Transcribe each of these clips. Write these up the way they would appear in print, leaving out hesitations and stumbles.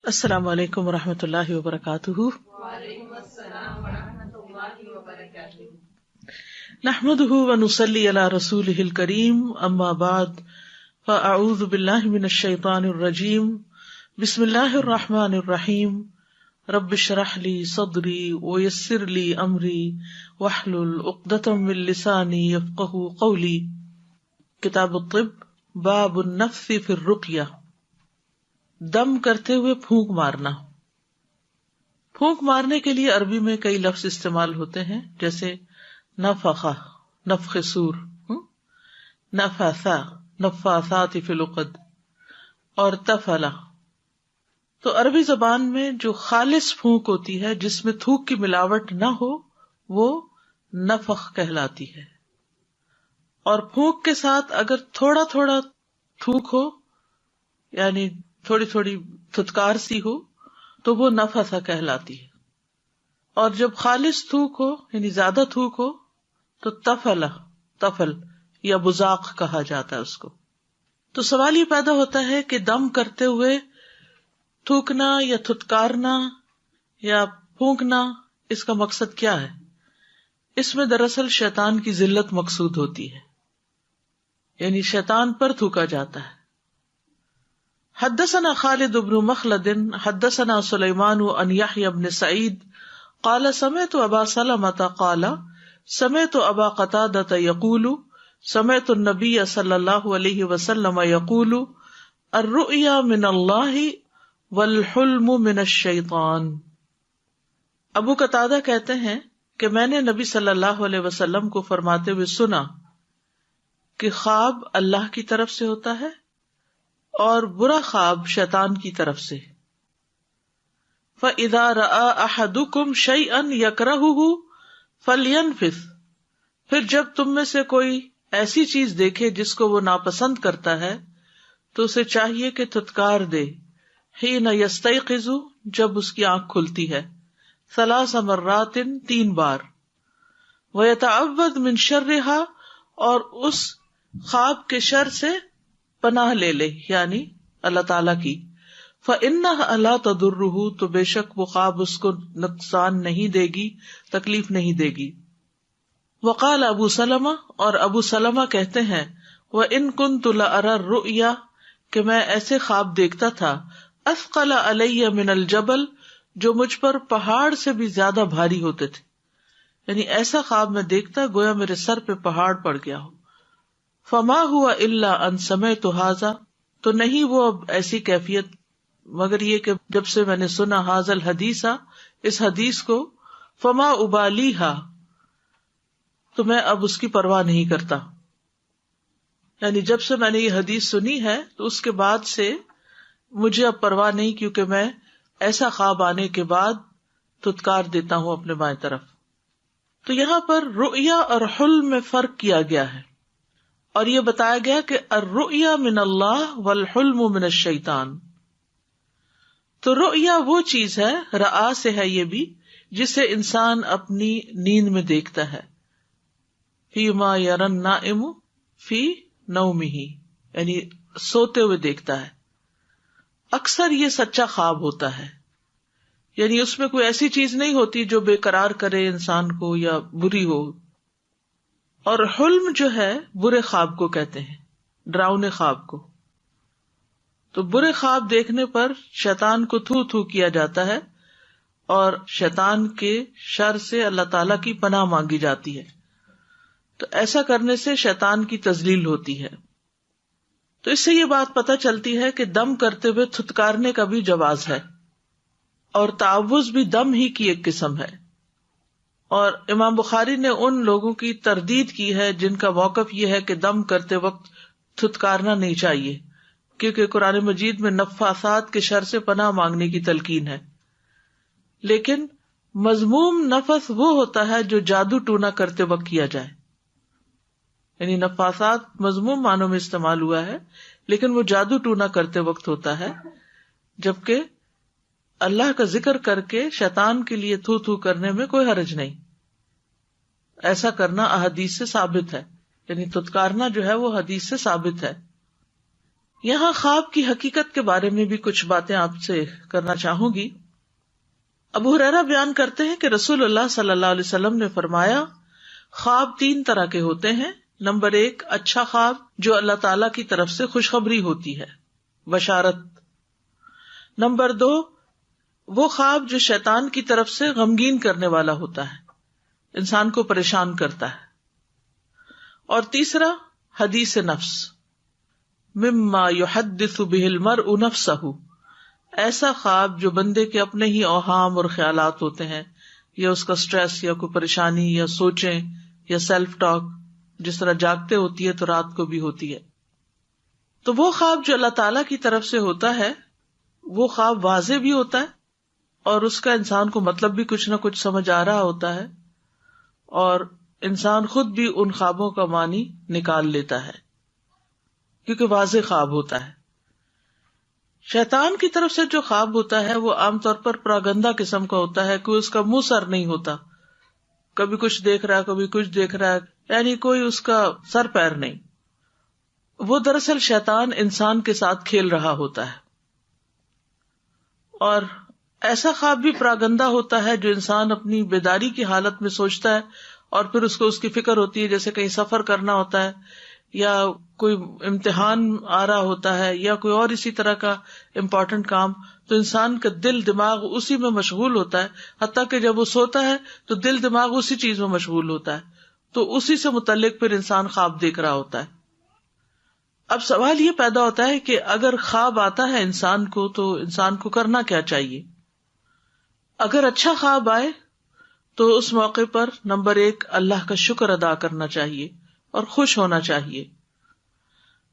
السلام علیکم ورحمۃ اللہ وبرکاتہ۔ وعلیکم السلام ورحمۃ اللہ وبرکاتہ۔ نحمده ونصلی علی رسولہ الکریم، اما بعد فاعوذ باللہ من الشیطان الرجیم، بسم اللہ الرحمن الرحیم، رب اشرح لی صدری ویسر لی امری واحلل عقدۃ من لسانی یفقہوا قولی۔ کتاب الطب، باب النفث فی الرقیہ، دم کرتے ہوئے پھونک مارنا۔ پھونک مارنے کے لیے عربی میں کئی لفظ استعمال ہوتے ہیں، جیسے نفخہ، نفخ سور، نفثا، نفاثات فی العقد، اور تفلا۔ تو عربی زبان میں جو خالص پھونک ہوتی ہے، جس میں تھوک کی ملاوٹ نہ ہو، وہ نفخ کہلاتی ہے۔ اور پھونک کے ساتھ اگر تھوڑا تھوڑا تھوک ہو، یعنی تھوڑی تھوڑی تھتکار سی ہو، تو وہ نفثہ کہلاتی ہے۔ اور جب خالص تھوک ہو، یعنی زیادہ تھوک ہو، تو تفل یا بزاق کہا جاتا ہے اس کو۔ تو سوال یہ پیدا ہوتا ہے کہ دم کرتے ہوئے تھوکنا یا تھتکارنا یا پھونکنا، اس کا مقصد کیا ہے؟ اس میں دراصل شیطان کی ذلت مقصود ہوتی ہے، یعنی شیطان پر تھوکا جاتا ہے۔ حدثنا خالد بن مخلد حدثنا سلیمان عن یحیی بن سعید قال سمعت ابا سلمة قال سمعت ابا قتادة يقول سمعت النبي صلی اللہ علیہ وسلم يقول الرؤيا من اللہ والحلم من الشیطان۔ ابو قتادہ کہتے ہیں کہ میں نے نبی صلی اللہ علیہ وسلم کو فرماتے ہوئے سنا کہ خواب اللہ کی طرف سے ہوتا ہے اور برا خواب شیطان کی طرف سے۔ فَإِذَا رَأَى أَحَدُكُمْ شَيْئًا يَكْرَهُهُ فَلْيَنْفِثْ، پھر جب تم میں سے کوئی ایسی چیز دیکھے جس کو وہ ناپسند کرتا ہے تو اسے چاہیے کہ تھتکار دے۔ حِينَ يَسْتَيْقِظُ، جب اس کی آنکھ کھلتی ہے، 3 مرات، 3 بار۔ وَيَتَعَوَّذْ مِنْ شَرِّهَا، اور اس خواب کے شر سے پناہ لے لے، یعنی اللہ تعالیٰ کی۔ فَإِنَّهَا لَا تَضُرُّهُ، تو بے شک وہ خواب اس کو نقصان نہیں دے گی، تکلیف نہیں دے گی۔ وقال ابو سلمہ، اور ابو سلمہ کہتے ہیں وَإِن كُنتُ لَأَرَى الرُّؤْيَا، کہ میں ایسے خواب دیکھتا تھا، أَثْقَلَ عَلَيَّ مِنَ الْجَبَلِ، جو مجھ پر پہاڑ سے بھی زیادہ بھاری ہوتے تھے، یعنی ایسا خواب میں دیکھتا گویا میرے سر پہ پہاڑ پڑ گیا ہو۔ فما ہوا الا ان سمعت ھذا، تو نہیں وہ اب ایسی کیفیت مگر یہ کہ جب سے میں نے سنا ھذا الحدیث، اس حدیث کو، فما ابالیھا، تو میں اب اس کی پرواہ نہیں کرتا۔ یعنی جب سے میں نے یہ حدیث سنی ہے تو اس کے بعد سے مجھے اب پرواہ نہیں، کیونکہ میں ایسا خواب آنے کے بعد تھتکار دیتا ہوں اپنے بائیں طرف۔ تو یہاں پر رؤیا اور حلم میں فرق کیا گیا ہے، اور یہ بتایا گیا کہ الرؤیا من اللہ والحلم من الشیطان۔ تو رؤیا وہ چیز ہے، رآ سے ہے یہ بھی، جسے انسان اپنی نیند میں دیکھتا ہے۔ فیما یری النائم فی نومہ، یعنی سوتے ہوئے دیکھتا ہے۔ اکثر یہ سچا خواب ہوتا ہے، یعنی اس میں کوئی ایسی چیز نہیں ہوتی جو بے قرار کرے انسان کو یا بری ہو۔ اور حلم جو ہے برے خواب کو کہتے ہیں، ڈراؤنے خواب کو۔ تو برے خواب دیکھنے پر شیطان کو تھو تھو کیا جاتا ہے، اور شیطان کے شر سے اللہ تعالیٰ کی پناہ مانگی جاتی ہے۔ تو ایسا کرنے سے شیطان کی تذلیل ہوتی ہے۔ تو اس سے یہ بات پتہ چلتی ہے کہ دم کرتے ہوئے تھتکارنے کا بھی جواز ہے، اور تعوذ بھی دم ہی کی ایک قسم ہے۔ اور امام بخاری نے ان لوگوں کی تردید کی ہے جن کا موقف یہ ہے کہ دم کرتے وقت تھتکارنا نہیں چاہیے، کیونکہ قرآن مجید میں نفاثات کے شر سے پناہ مانگنے کی تلقین ہے۔ لیکن مذموم نفث وہ ہوتا ہے جو جادو ٹونا کرتے وقت کیا جائے، یعنی نفاثات مذموم معنوں میں استعمال ہوا ہے، لیکن وہ جادو ٹونا کرتے وقت ہوتا ہے، جبکہ اللہ کا ذکر کر کے شیطان کے لیے تھو تھو کرنے میں کوئی حرج نہیں۔ ایسا کرنا احادیث سے ثابت ہے، یعنی تھتکارنا جو ہے وہ حدیث سے ثابت ہے۔ یہاں خواب کی حقیقت کے بارے میں بھی کچھ باتیں آپ سے کرنا چاہوں گی. ابو ہریرہ بیان کرتے ہیں کہ رسول اللہ صلی اللہ علیہ وسلم نے فرمایا خواب 3 طرح کے ہوتے ہیں. نمبر 1 اچھا خواب جو اللہ تعالی کی طرف سے خوشخبری ہوتی ہے، بشارت. نمبر 2 وہ خواب جو شیطان کی طرف سے غمگین کرنے والا ہوتا ہے، انسان کو پریشان کرتا ہے. اور تیسرا حدیث نفس، مما یحدث به المرء نفسه، ایسا خواب جو بندے کے اپنے ہی اوہام اور خیالات ہوتے ہیں، یا اس کا سٹریس یا کوئی پریشانی یا سوچیں یا سیلف ٹاک، جس طرح جاگتے ہوتی ہے تو رات کو بھی ہوتی ہے. تو وہ خواب جو اللہ تعالی کی طرف سے ہوتا ہے وہ خواب واضح بھی ہوتا ہے اور اس کا انسان کو مطلب بھی کچھ نہ کچھ سمجھ آ رہا ہوتا ہے، اور انسان خود بھی ان خوابوں کا معنی نکال لیتا ہے کیونکہ واضح خواب ہوتا ہے. شیطان کی طرف سے جو خواب ہوتا ہے وہ عام طور پر پراگندہ قسم کا ہوتا ہے، کوئی اس کا منہ سر نہیں ہوتا، کبھی کچھ دیکھ رہا ہے کبھی کچھ دیکھ رہا ہے، یعنی کوئی اس کا سر پیر نہیں. وہ دراصل شیطان انسان کے ساتھ کھیل رہا ہوتا ہے. اور ایسا خواب بھی پراگندہ ہوتا ہے جو انسان اپنی بیداری کی حالت میں سوچتا ہے اور پھر اس کو اس کی فکر ہوتی ہے، جیسے کہیں سفر کرنا ہوتا ہے یا کوئی امتحان آ رہا ہوتا ہے یا کوئی اور اسی طرح کا امپورٹنٹ کام، تو انسان کا دل دماغ اسی میں مشغول ہوتا ہے، حتیٰ کہ جب وہ سوتا ہے تو دل دماغ اسی چیز میں مشغول ہوتا ہے، تو اسی سے متعلق پھر انسان خواب دیکھ رہا ہوتا ہے. اب سوال یہ پیدا ہوتا ہے کہ اگر خواب آتا ہے انسان کو تو انسان کو کرنا کیا چاہیے؟ اگر اچھا خواب آئے تو اس موقع پر نمبر 1 اللہ کا شکر ادا کرنا چاہیے اور خوش ہونا چاہیے.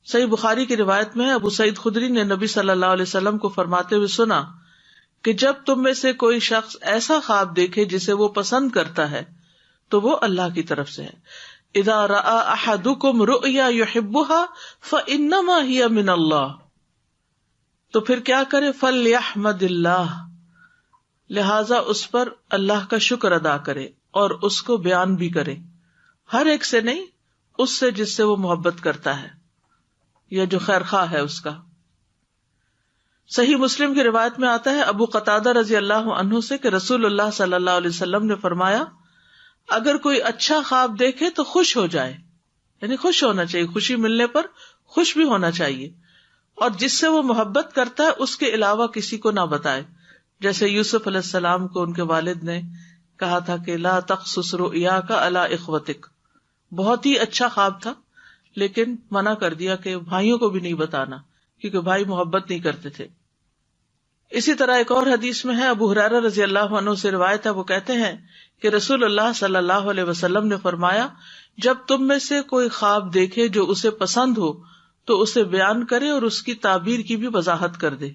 صحیح بخاری کی روایت میں ابو سعید خدری نے نبی صلی اللہ علیہ وسلم کو فرماتے ہوئے سنا کہ جب تم میں سے کوئی شخص ایسا خواب دیکھے جسے وہ پسند کرتا ہے تو وہ اللہ کی طرف سے ہے. اذا رأى احدكم رؤيا يحبها فانما هي من اللہ، تو پھر کیا کرے؟ فلیحمد اللہ، لہذا اس پر اللہ کا شکر ادا کرے اور اس کو بیان بھی کرے، ہر ایک سے نہیں، اس سے جس سے وہ محبت کرتا ہے یا جو خیر خواہ ہے اس کا. صحیح مسلم کی روایت میں آتا ہے ابو قتادہ رضی اللہ عنہ سے کہ رسول اللہ صلی اللہ علیہ وسلم نے فرمایا اگر کوئی اچھا خواب دیکھے تو خوش ہو جائے، یعنی خوش ہونا چاہیے، خوشی ملنے پر خوش بھی ہونا چاہیے، اور جس سے وہ محبت کرتا ہے اس کے علاوہ کسی کو نہ بتائے. جیسے یوسف علیہ السلام کو ان کے والد نے کہا تھا کہ لا تقصص رؤیاک علی اخوتک، بہت ہی اچھا خواب تھا لیکن منع کر دیا کہ بھائیوں کو بھی نہیں بتانا کیونکہ بھائی محبت نہیں کرتے تھے. اسی طرح ایک اور حدیث میں ہے، ابو ہریرہ رضی اللہ عنہ سے روایت ہے، وہ کہتے ہیں کہ رسول اللہ صلی اللہ علیہ وسلم نے فرمایا جب تم میں سے کوئی خواب دیکھے جو اسے پسند ہو تو اسے بیان کرے اور اس کی تعبیر کی بھی وضاحت کر دے.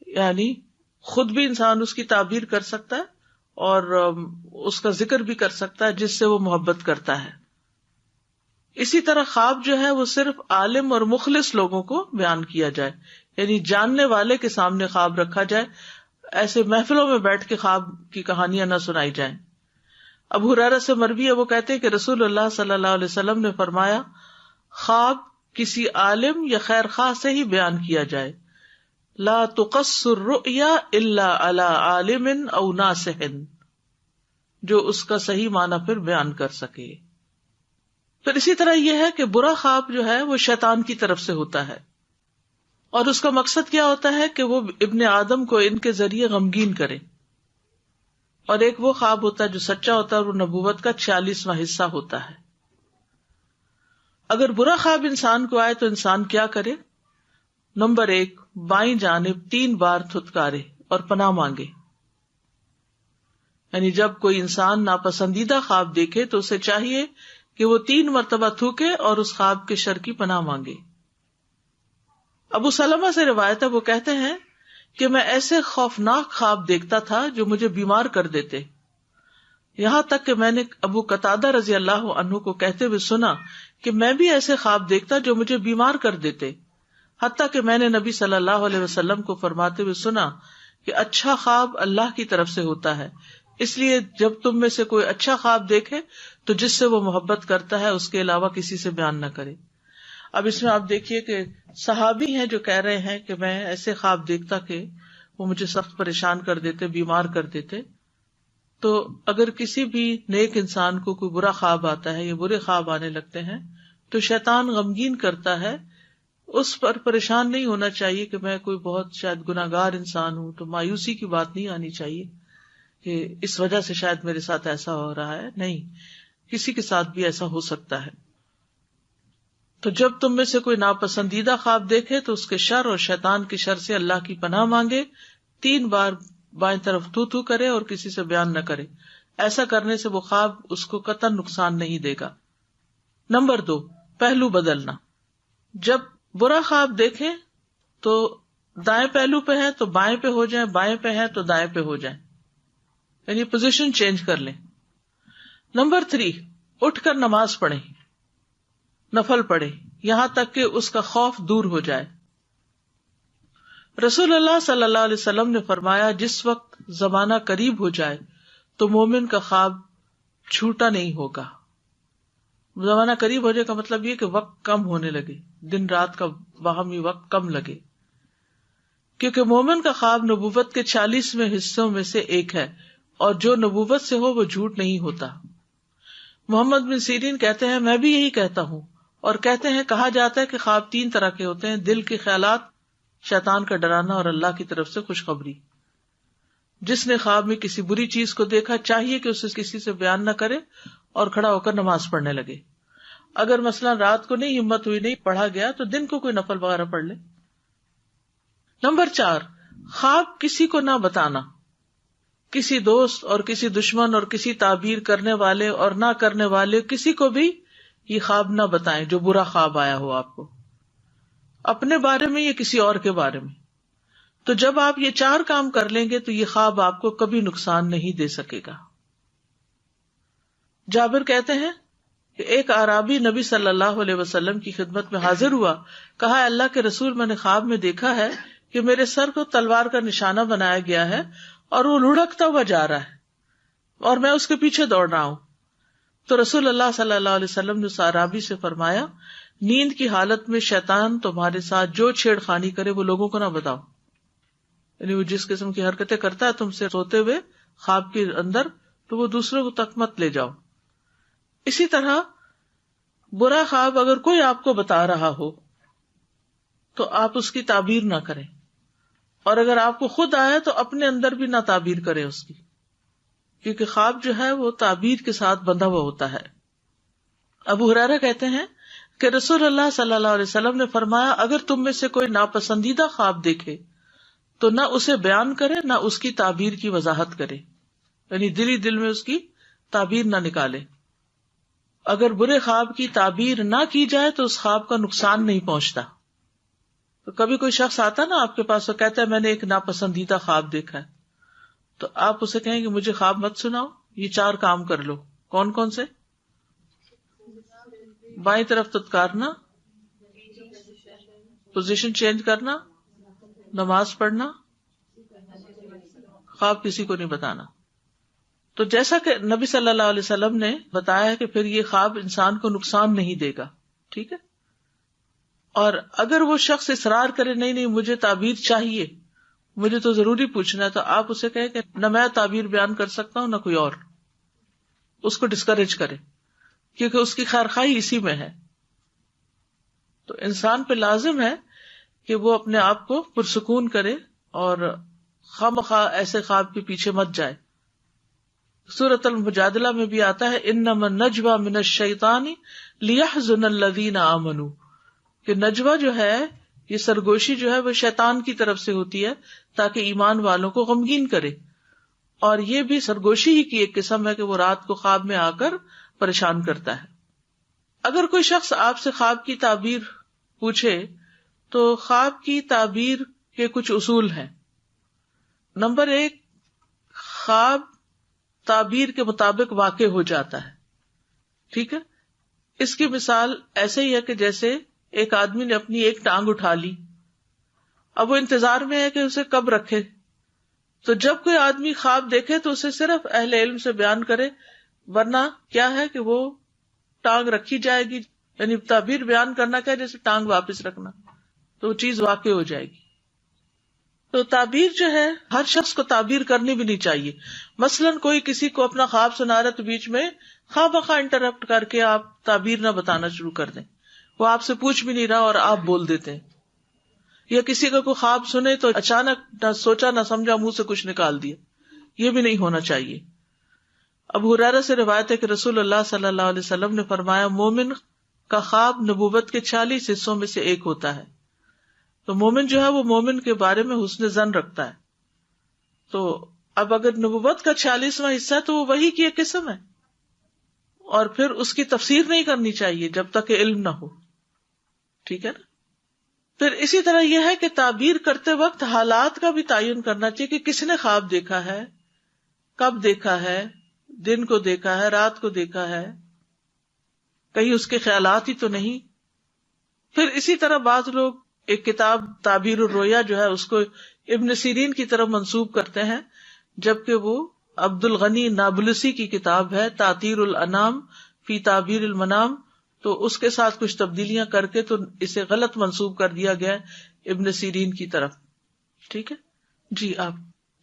یعنی خود بھی انسان اس کی تعبیر کر سکتا ہے اور اس کا ذکر بھی کر سکتا ہے جس سے وہ محبت کرتا ہے. اسی طرح خواب جو ہے وہ صرف عالم اور مخلص لوگوں کو بیان کیا جائے، یعنی جاننے والے کے سامنے خواب رکھا جائے، ایسے محفلوں میں بیٹھ کے خواب کی کہانیاں نہ سنائی جائیں. ابو ہریرہ سے مروی ہے، وہ کہتے ہیں کہ رسول اللہ صلی اللہ علیہ وسلم نے فرمایا خواب کسی عالم یا خیر خواہ سے ہی بیان کیا جائے، لا تقص الرؤیا الا علی عالم او ناصح، جو اس کا صحیح معنی پھر بیان کر سکے. پھر اسی طرح یہ ہے کہ برا خواب جو ہے وہ شیطان کی طرف سے ہوتا ہے، اور اس کا مقصد کیا ہوتا ہے کہ وہ ابن آدم کو ان کے ذریعے غمگین کرے. اور ایک وہ خواب ہوتا ہے جو سچا ہوتا ہے اور وہ نبوت کا 46واں حصہ ہوتا ہے. اگر برا خواب انسان کو آئے تو انسان کیا کرے؟ نمبر 1 بائیں جانب 3 بار تھتکارے اور پناہ مانگے. یعنی جب کوئی انسان ناپسندیدہ خواب دیکھے تو اسے چاہیے کہ وہ 3 مرتبہ تھوکے اور اس خواب کے شر کی پناہ مانگے. ابو سلمہ سے روایت ہے، وہ کہتے ہیں کہ میں ایسے خوفناک خواب دیکھتا تھا جو مجھے بیمار کر دیتے، یہاں تک کہ میں نے ابو قتادہ رضی اللہ عنہ کو کہتے ہوئے سنا کہ میں بھی ایسے خواب دیکھتا جو مجھے بیمار کر دیتے، حتیٰ کہ میں نے نبی صلی اللہ علیہ وسلم کو فرماتے ہوئے سنا کہ اچھا خواب اللہ کی طرف سے ہوتا ہے، اس لیے جب تم میں سے کوئی اچھا خواب دیکھے تو جس سے وہ محبت کرتا ہے اس کے علاوہ کسی سے بیان نہ کرے. اب اس میں آپ دیکھیے کہ صحابی ہیں جو کہہ رہے ہیں کہ میں ایسے خواب دیکھتا کہ وہ مجھے سخت پریشان کر دیتے، بیمار کر دیتے. تو اگر کسی بھی نیک انسان کو کوئی برا خواب آتا ہے یا برے خواب آنے لگتے ہیں تو شیطان غمگین کرتا ہے، اس پر پریشان نہیں ہونا چاہیے کہ میں کوئی بہت شاید گناہگار انسان ہوں. تو مایوسی کی بات نہیں آنی چاہیے کہ اس وجہ سے شاید میرے ساتھ ایسا ہو رہا ہے. نہیں، کسی کے ساتھ بھی ایسا ہو سکتا ہے. تو جب تم میں سے کوئی ناپسندیدہ خواب دیکھے تو اس کے شر اور شیطان کی شر سے اللہ کی پناہ مانگے. 3 بار بائیں طرف تو کرے اور کسی سے بیان نہ کرے. ایسا کرنے سے وہ خواب اس کو قطعاً نقصان نہیں دے گا. نمبر 2، پہلو بدلنا. جب برا خواب دیکھیں تو دائیں پہلو پہ ہے تو بائیں پہ ہو جائیں، بائیں پہ ہے تو دائیں پہ ہو جائیں، یعنی پوزیشن چینج کر لیں. نمبر 3، اٹھ کر نماز پڑھیں، نفل پڑھیں، یہاں تک کہ اس کا خوف دور ہو جائے. رسول اللہ صلی اللہ علیہ وسلم نے فرمایا جس وقت زمانہ قریب ہو جائے تو مومن کا خواب چھوٹا نہیں ہوگا. زمانہ قریب ہو جائے کا مطلب یہ کہ وقت کم ہونے لگے، دن رات کا باہمی وقت کم لگے، کیونکہ مومن کا خواب نبوت کے 40ویں حصوں میں سے ایک ہے، اور جو نبوت سے ہو وہ جھوٹ نہیں ہوتا. محمد بن سیرین کہتے ہیں میں بھی یہی کہتا ہوں، اور کہتے ہیں کہا جاتا ہے کہ خواب 3 طرح کے ہوتے ہیں: دل کے خیالات، شیطان کا ڈرانا، اور اللہ کی طرف سے خوشخبری. جس نے خواب میں کسی بری چیز کو دیکھا چاہیے کہ اسے کسی سے بیان نہ کرے اور کھڑا ہو کر نماز پڑھنے لگے. اگر مثلا رات کو نہیں ہمت ہوئی، نہیں پڑھا گیا، تو دن کو کوئی نفل وغیرہ پڑھ لے. نمبر 4، خواب کسی کو نہ بتانا. کسی دوست اور کسی دشمن اور کسی تعبیر کرنے والے اور نہ کرنے والے کسی کو بھی یہ خواب نہ بتائیں جو برا خواب آیا ہو آپ کو، اپنے بارے میں یا کسی اور کے بارے میں. تو جب آپ یہ 4 کام کر لیں گے تو یہ خواب آپ کو کبھی نقصان نہیں دے سکے گا. جابر کہتے ہیں کہ ایک اعرابی نبی صلی اللہ علیہ وسلم کی خدمت میں حاضر ہوا. کہا اللہ کے رسول، میں نے خواب میں دیکھا ہے کہ میرے سر کو تلوار کا نشانہ بنایا گیا ہے اور وہ لڑکتا ہوا جا رہا ہے اور میں اس کے پیچھے دوڑ رہا ہوں. تو رسول اللہ صلی اللہ علیہ وسلم نے اس اعرابی سے فرمایا نیند کی حالت میں شیطان تمہارے ساتھ جو چھیڑ خانی کرے وہ لوگوں کو نہ بتاؤ. یعنی وہ جس قسم کی حرکتیں کرتا ہے تم سے سوتے ہوئے خواب کے اندر، تو وہ دوسروں کو تک مت لے جاؤ. اسی طرح برا خواب اگر کوئی آپ کو بتا رہا ہو تو آپ اس کی تعبیر نہ کریں، اور اگر آپ کو خود آیا تو اپنے اندر بھی نہ تعبیر کریں اس کی، کیونکہ خواب جو ہے وہ تعبیر کے ساتھ بندھا ہوا ہوتا ہے. ابو ہریرہ کہتے ہیں کہ رسول اللہ صلی اللہ علیہ وسلم نے فرمایا اگر تم میں سے کوئی ناپسندیدہ خواب دیکھے تو نہ اسے بیان کرے نہ اس کی تعبیر کی وضاحت کرے، یعنی دل میں اس کی تعبیر نہ نکالے. اگر برے خواب کی تعبیر نہ کی جائے تو اس خواب کا نقصان نہیں پہنچتا. تو کبھی کوئی شخص آتا نا آپ کے پاس اور کہتا ہے میں نے ایک ناپسندیدہ خواب دیکھا ہے، تو آپ اسے کہیں کہ مجھے خواب مت سناؤ، یہ 4 کام کر لو. کون کون سے؟ بائیں طرف تتکارنا، پوزیشن چینج کرنا، نماز پڑھنا، خواب کسی کو نہیں بتانا. تو جیسا کہ نبی صلی اللہ علیہ وسلم نے بتایا ہے کہ پھر یہ خواب انسان کو نقصان نہیں دے گا. ٹھیک ہے. اور اگر وہ شخص اصرار کرے نہیں مجھے تعبیر چاہیے، مجھے تو ضروری پوچھنا ہے، تو آپ اسے کہیں کہ نہ میں تعبیر بیان کر سکتا ہوں نہ کوئی اور. اس کو ڈسکریج کرے، کیونکہ اس کی خیرخواہی اسی میں ہے. تو انسان پہ لازم ہے کہ وہ اپنے آپ کو پرسکون کرے اور خواہ ایسے خواب کے پیچھے مت جائے. سورۃ المجادلہ میں بھی آتا ہے انما النجوى من الشیطان لیحزن الذین آمنوا، کہ نجوہ جو ہے، یہ سرگوشی جو ہے وہ شیطان کی طرف سے ہوتی ہے تاکہ ایمان والوں کو غمگین کرے. اور یہ بھی سرگوشی ہی کی ایک قسم ہے کہ وہ رات کو خواب میں آ کر پریشان کرتا ہے. اگر کوئی شخص آپ سے خواب کی تعبیر پوچھے تو خواب کی تعبیر کے کچھ اصول ہیں. نمبر 1، خواب تعبیر کے مطابق واقع ہو جاتا ہے. ٹھیک ہے. اس کی مثال ایسے ہی ہے کہ جیسے ایک آدمی نے اپنی ایک ٹانگ اٹھا لی، اب وہ انتظار میں ہے کہ اسے کب رکھے. تو جب کوئی آدمی خواب دیکھے تو اسے صرف اہل علم سے بیان کرے، ورنہ کیا ہے کہ وہ ٹانگ رکھی جائے گی، یعنی تعبیر بیان کرنا کیا جیسے ٹانگ واپس رکھنا، تو وہ چیز واقع ہو جائے گی. تو تعبیر جو ہے ہر شخص کو تعبیر کرنی بھی نہیں چاہیے. مثلاً کوئی کسی کو اپنا خواب سنا رہا تو بیچ میں خواہ بخواہ انٹرپٹ کر کے آپ تعبیر نہ بتانا شروع کر دیں. وہ آپ سے پوچھ بھی نہیں رہا اور آپ بول دیتے ہیں. یا کسی کا کوئی خواب سنے تو اچانک نہ سوچا نہ سمجھا منہ سے کچھ نکال دیا، یہ بھی نہیں ہونا چاہیے. ابو ہریرہ سے روایت ہے کہ رسول اللہ صلی اللہ علیہ وسلم نے فرمایا مومن کا خواب نبوت کے 40 حصوں میں سے ایک ہوتا ہے. تو مومن جو ہے وہ مومن کے بارے میں حسن ظن رکھتا ہے. تو اب اگر نبوت کا 46واں حصہ ہے تو وہ وحی کی ایک قسم ہے، اور پھر اس کی تفسیر نہیں کرنی چاہیے جب تک کہ علم نہ ہو. ٹھیک ہے نا. پھر اسی طرح یہ ہے کہ تعبیر کرتے وقت حالات کا بھی تعین کرنا چاہیے کہ کس نے خواب دیکھا ہے، کب دیکھا ہے، دن کو دیکھا ہے، رات کو دیکھا ہے، کہیں اس کے خیالات ہی تو نہیں. پھر اسی طرح بعض لوگ ایک کتاب تعبیر الرؤیا جو ہے اس کو ابن سیرین کی طرف منسوب کرتے ہیں، جبکہ وہ عبد الغنی نابلسی کی کتاب ہے تعطیر الانام فی تعبیر المنام. تو اس کے ساتھ کچھ تبدیلیاں کر کے تو اسے غلط منسوب کر دیا گیا ابن سیرین کی طرف. ٹھیک ہے جی. آپ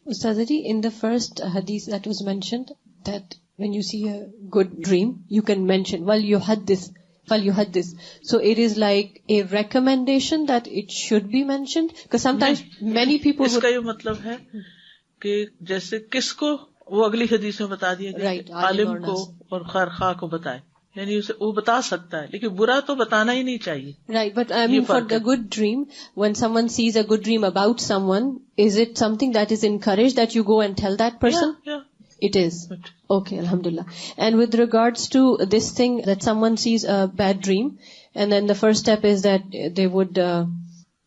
Ustaz ji, in the first hadith that was mentioned, that when you see a good dream, you can mention, well, you had this. So it is like a recommendation that it should be mentioned, because sometimes many people اس کا یہ مطلب ہے کہ جیسے کس کو وہ اگلی حدیث میں بتا دیا گیا عالم کو اور خیرخواہ کو بتائے، یعنی اسے وہ بتا سکتا ہے لیکن برا تو بتانا ہی نہیں چاہیے. Right, but I mean for the good dream, when someone sees a good dream about someone, is it something that is encouraged that you go and tell that person? Yeah. It is. Okay, alhamdulillah. And with regards to this thing that someone sees a bad dream, and then the first step is that they would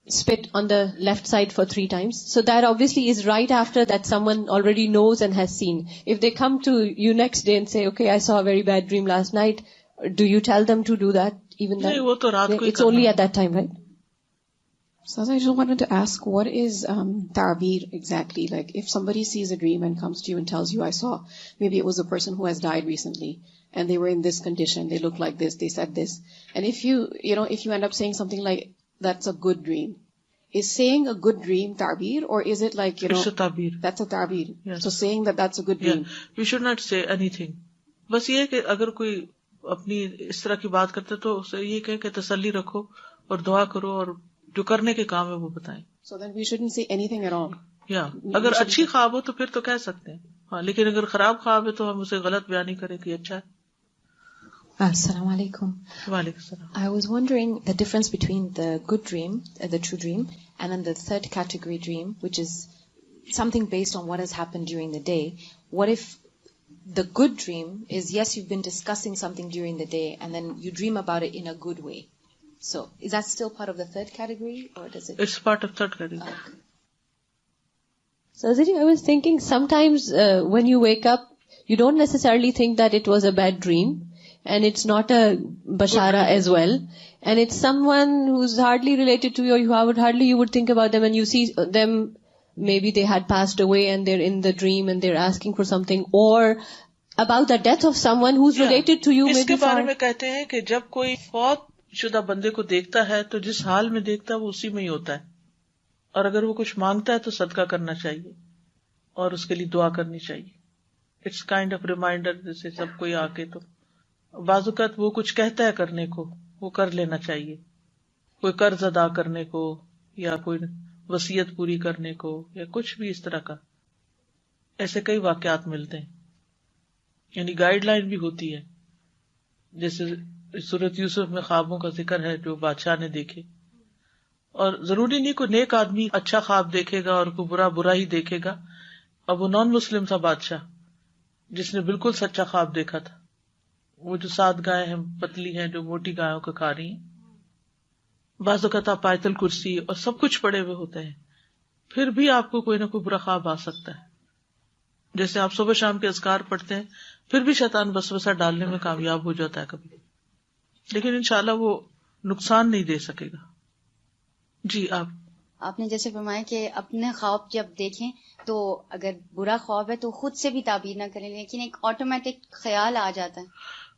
spit on the left side for 3 times. So that obviously is right after that someone already knows and has seen. If they come to you next day and say, okay, I saw a very bad dream last night, do you tell them to do that even then? نہیں، وہ تو رات کو It's only at that time, right? So I just wanted to ask, what is ta'bir exactly? Like, if somebody sees a dream and comes to you and tells you, I saw, maybe it was a person who has died recently, and they were in this condition, they looked like this, they said this, and if you end up saying something like, that's a good dream, is saying a good dream ta'bir, or is it like, it's a ta'bir. That's a ta'bir. Yes. So saying that that's a good dream. Yeah. You should not say anything. بس یہ کہ اگر کوئی اپنی اس طرح کی بات کرتے تو اسے یہ کہ تسلی رکھو اور دعا کرو اور جو کرنے کے کام ہے وہ بتائیں. So then we shouldn't say anything at all. اگر اچھی خواب ہو تو پھر تو کہہ سکتے ہیں، ہاں، لیکن اگر خراب خواب ہے تو ہم اسے غلط بیان نہیں کریں کہ اچھا ہے. Assalamu alaikum. وعلیکم السلام. I was wondering the difference between the good dream, the true dream, and then the third category dream, which is something based on what has happened during the day. What if the good dream is, yes, you've been discussing something during the day and then you dream about it in a good way? So is that still part of the third category, or does it? It's part of third category. Okay. So I was thinking sometimes when you wake up, you don't necessarily think that it was a bad dream, and it's not a bashara as well, and it's someone who's hardly related to you, you would think about them, and you see them, maybe they had passed away and they're in the dream and they're asking for something, or about the death of someone who's related to you. اس کے بارے میں کہتے ہیں کہ جب کوئی فوت شدہ بندے کو دیکھتا ہے تو جس حال میں دیکھتا ہے وہ اسی میں ہی ہوتا ہے، اور اگر وہ کچھ مانگتا ہے تو صدقہ کرنا چاہیے اور اس کے لیے دعا کرنی چاہیے. اٹس کائنڈ آف ریمائنڈر، جیسے سب کوئی آ کے تو بعض اوقات وہ کچھ کہتا ہے کرنے کو وہ کر لینا چاہیے، کوئی قرض ادا کرنے کو یا کوئی وصیت پوری کرنے کو یا کچھ بھی اس طرح کا. ایسے کئی واقعات ملتے ہیں، یعنی گائیڈ لائن بھی ہوتی ہے. جیسے سورۃ یوسف میں خوابوں کا ذکر ہے جو بادشاہ نے دیکھے، اور ضروری نہیں کوئی نیک آدمی اچھا خواب دیکھے گا اور کوئی برا ہی دیکھے گا. اب وہ نان مسلم تھا بادشاہ جس نے بالکل سچا خواب دیکھا تھا، وہ جو 7 گائیں ہیں پتلی ہیں جو موٹی گایوں کو کھا رہی ہیں. بعض اوقات آپ آیت الکرسی اور سب کچھ پڑے ہوئے ہوتے ہیں، پھر بھی آپ کو کوئی نہ کوئی برا خواب آ سکتا ہے. جیسے آپ صبح شام کے اذکار پڑھتے ہیں پھر بھی شیطان وسوسہ ڈالنے میں کامیاب ہو جاتا ہے کبھی، لیکن انشاءاللہ وہ نقصان نہیں دے سکے گا. جی. آپ نے جیسے فرمایا کہ اپنے خواب جب دیکھیں تو اگر برا خواب ہے تو خود سے بھی تعبیر نہ کریں، لیکن ایک آٹومیٹک خیال آ جاتا ہے.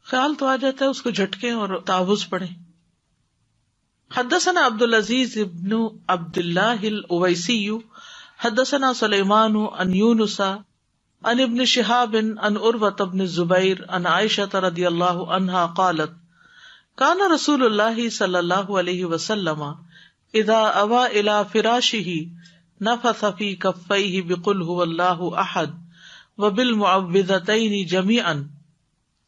خیال تو آ جاتا ہے، اس کو جھٹکیں اور تعوذ پڑھیں. حدثنا عبد العزیز ابن عبد اللہ الاویسی حدثنا سلیمان عن یونس عن ابن شہاب عن عروۃ بن الزبیر عن عائشہ رضی اللہ عنہا قالت کان رسول اللہ صلی اللہ علیہ وسلم اذا اوى الى فراشہ نفث في کفیہ بقل هو اللہ احد وبالمعوذتین جميعا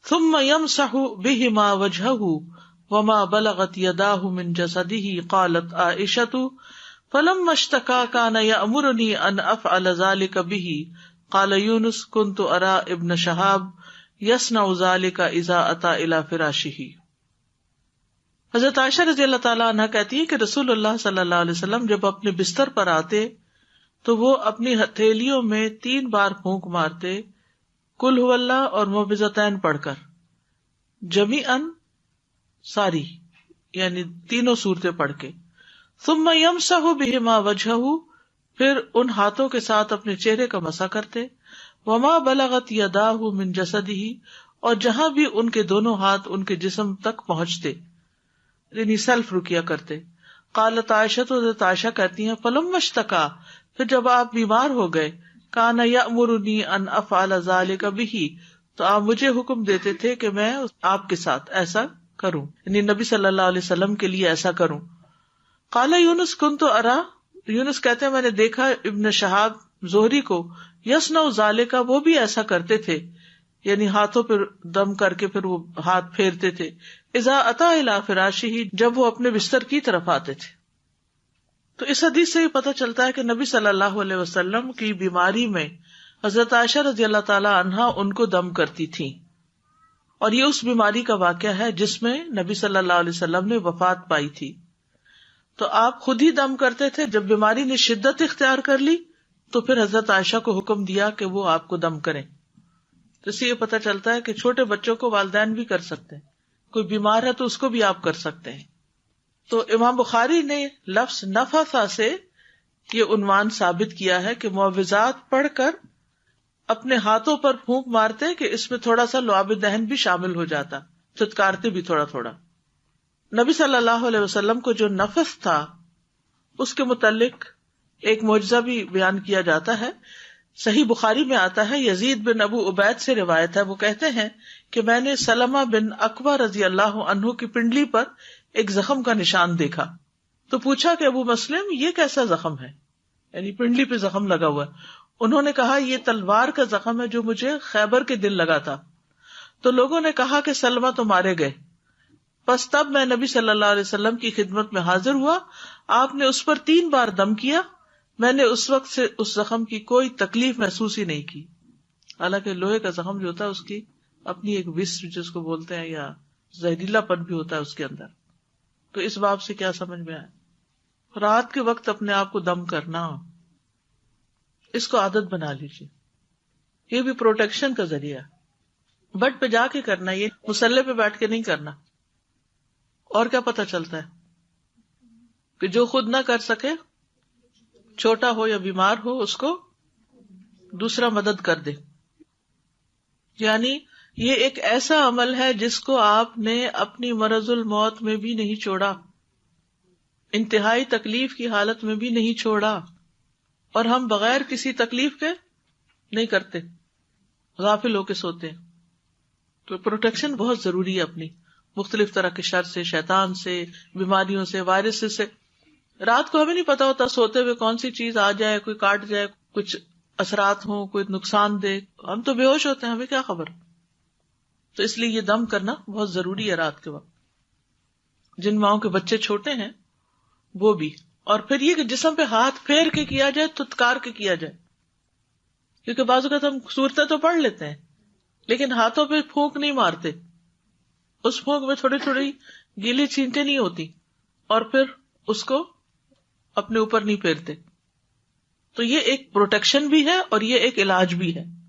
ثم يمسح بهما وجهه وما بلغت يداه من جسده. قالت عائشة فلما اشتكى كان يأمرني أن أفعل ذلك به. قال يونس كنت أرى ابن شهاب يصنع ذلك إذا أتى إلى فراشه. حضرت عائشہ رضی اللہ تعالیٰ عنہ کہتی ہیں کہ رسول اللہ صلی اللہ علیہ وسلم جب اپنے بستر پر آتے تو وہ اپنی ہتھیلیوں میں 3 بار پھونک مارتے، قل هو اللہ اور معوذتین پڑھ کر، جمیعاً ساری یعنی تینوں صورتیں پڑھ کے، ثم یمسح بہما وجہہ پھر ان ہاتھوں کے ساتھ اپنے چہرے کا مسح کرتے، وما بلغت یداہ من جسدہ اور جہاں بھی ان کے دونوں ہاتھ ان کے جسم تک پہنچتے یعنی سیلف رکیا کرتے. قالت عائشہ تو حضرت عائشہ کہتی ہیں فلما اشتکا پھر جب آپ بیمار ہو گئے، کان یأمرنی ان افعل ذلک بہ تو آپ مجھے حکم دیتے تھے کہ میں آپ کے ساتھ ایسا کروں، یعنی نبی صلی اللہ علیہ وسلم کے لیے ایسا کروں. قال یونس کنت ارا یونس کہتے ہیں میں نے دیکھا ابن شہاب زہری کو یصنع ذالک وہ بھی ایسا کرتے تھے، یعنی ہاتھوں پر دم کر کے پھر وہ ہاتھ پھیرتے تھے. اذا اتا الی فراشہ جب وہ اپنے بستر کی طرف آتے تھے. تو اس حدیث سے یہ پتہ چلتا ہے کہ نبی صلی اللہ علیہ وسلم کی بیماری میں حضرت عائشہ رضی اللہ تعالی عنہا ان کو دم کرتی تھی، اور یہ اس بیماری کا واقعہ ہے جس میں نبی صلی اللہ علیہ وسلم نے وفات پائی تھی. تو آپ خود ہی دم کرتے تھے، جب بیماری نے شدت اختیار کر لی تو پھر حضرت عائشہ کو حکم دیا کہ وہ آپ کو دم کریں. تو اس سے یہ پتہ چلتا ہے کہ چھوٹے بچوں کو والدین بھی کر سکتے ہیں، کوئی بیمار ہے تو اس کو بھی آپ کر سکتے ہیں. تو امام بخاری نے لفظ نفث سے یہ عنوان ثابت کیا ہے کہ معوذات پڑھ کر اپنے ہاتھوں پر پھونک مارتے کہ اس میں تھوڑا سا لعاب دہن بھی شامل ہو جاتا، چتکارتے بھی تھوڑا تھوڑا. نبی صلی اللہ علیہ وسلم کو جو نفث تھا اس کے متعلق ایک معجزہ بھی بیان کیا جاتا ہے. صحیح بخاری میں آتا ہے، یزید بن ابو عبید سے روایت ہے، وہ کہتے ہیں کہ میں نے سلمہ بن اکوع رضی اللہ عنہ کی پنڈلی پر ایک زخم کا نشان دیکھا تو پوچھا کہ ابو مسلم یہ کیسا زخم ہے، یعنی پنڈلی پہ زخم لگا ہوا ہے. انہوں نے کہا یہ تلوار کا زخم ہے جو مجھے خیبر کے دن لگا تھا. تو لوگوں نے کہا کہ سلمہ تو مارے گئے. پس تب میں نبی صلی اللہ علیہ وسلم کی خدمت میں حاضر ہوا، آپ نے اس پر 3 بار دم کیا. میں نے اس وقت سے اس زخم کی کوئی تکلیف محسوس ہی نہیں کی. حالانکہ لوہے کا زخم جو ہوتا ہے اس کی اپنی ایک وس جس کو بولتے ہیں یا زہریلا پن بھی ہوتا ہے اس کے اندر. تو اس باب سے کیا سمجھ میں آیا؟ رات کے وقت اپنے آپ کو دم کرنا، اس کو عادت بنا لیجیے. یہ بھی پروٹیکشن کا ذریعہ. بٹ پہ جا کے کرنا، یہ مسلح پہ بیٹھ کے نہیں کرنا. اور کیا پتہ چلتا ہے کہ جو خود نہ کر سکے، چھوٹا ہو یا بیمار ہو، اس کو دوسرا مدد کر دے. یعنی یہ ایک ایسا عمل ہے جس کو آپ نے اپنی مرض الموت میں بھی نہیں چھوڑا، انتہائی تکلیف کی حالت میں بھی نہیں چھوڑا، اور ہم بغیر کسی تکلیف کے نہیں کرتے، غافل ہو کے سوتے ہیں. تو پروٹیکشن بہت ضروری ہے اپنی، مختلف طرح کے شر سے، شیطان سے، بیماریوں سے، وائرس سے. رات کو ہمیں نہیں پتا ہوتا سوتے ہوئے کون سی چیز آ جائے، کوئی کاٹ جائے، کچھ اثرات ہوں، کوئی نقصان دے. ہم تو بے ہوش ہوتے ہیں، ہمیں کیا خبر. تو اس لیے یہ دم کرنا بہت ضروری ہے رات کے وقت. جن ماؤں کے بچے چھوٹے ہیں وہ بھی. اور پھر یہ کہ جسم پہ ہاتھ پھیر کے کیا جائے، تتکار کے کیا جائے، کیونکہ بعض اوقات ہم صورتیں تو پڑھ لیتے ہیں لیکن ہاتھوں پہ پھونک نہیں مارتے. اس پھونک میں تھوڑی تھوڑی گیلی چھینٹیں نہیں ہوتی اور پھر اس کو اپنے اوپر نہیں پھیرتے. تو یہ ایک پروٹیکشن بھی ہے اور یہ ایک علاج بھی ہے.